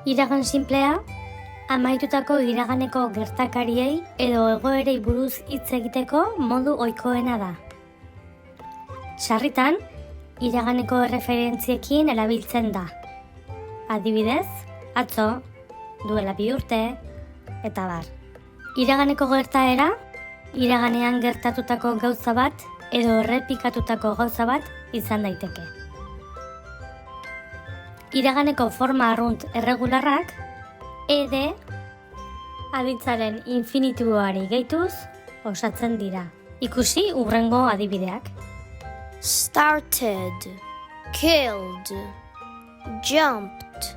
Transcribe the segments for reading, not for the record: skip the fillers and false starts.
Iragan sinplea, amaitutako iraganeko gertakariei edo egoerei buruz hitz egiteko modu ohikoena da. Sarritan, iraganeko erreferentziekin erabiltzen da. Adibidez, atzo, duela 2 urte, eta bar. Iraganeko gertaera, iraganean gertatutako gauza bat edo errepikatutako gauza bat izan daiteke. Iraganeko forma arrunt erregularrak, ede, aditzaren infinitiboari gehituz, osatzen dira. Ikusi hurrengo adibideak. Started, killed, jumped.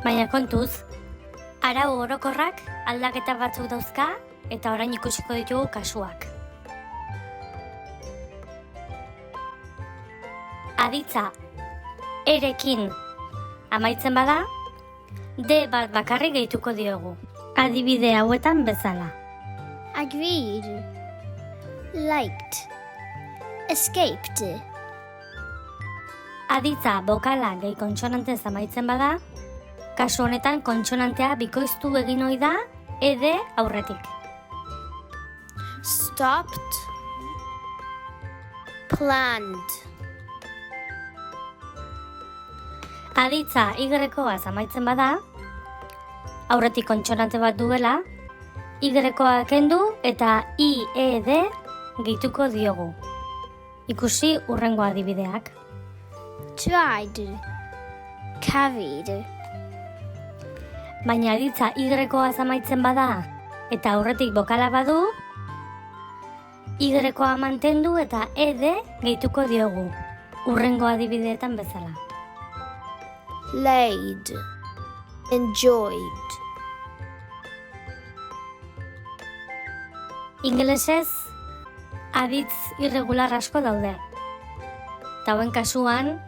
Baina kontuz, arau orokorrak aldaketa batzuk dauzka eta orain ikusiko ditugu kasuak. Aditza erekin amaitzen bada, de bat bakarrik gehituko diogu. Adibide hauetan bezala. Agreed, liked, escaped. Aditza bokala gehi kontsonantez amaitzen bada, kasu honetan kontsonantea bikoiztu egin ohi da ede aurretik. Stopped, planned. Aditza y-koaz amaitzen bada, aurretik kontsonante bat duela, y-koa kendu eta i-ed gehituko diogu. Ikusi hurrengo adibideak. Tried, carried. Baina aditza y-koaz amaitzen bada eta aurretik bokala badu, y-koa mantendu eta ed gehituko diogu. Hurrengo adibideetan bezala. Laid, enjoyed. Ingelesez, aditz irregular asko daude. Ta hauen kasuan,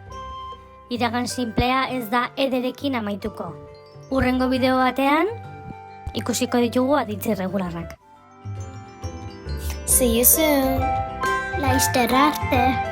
iragan sinplea ez da ederekin amaituko. Hurrengo bideo batean, ikusiko ditugu aditz irregularrak. See you soon. Laster arte.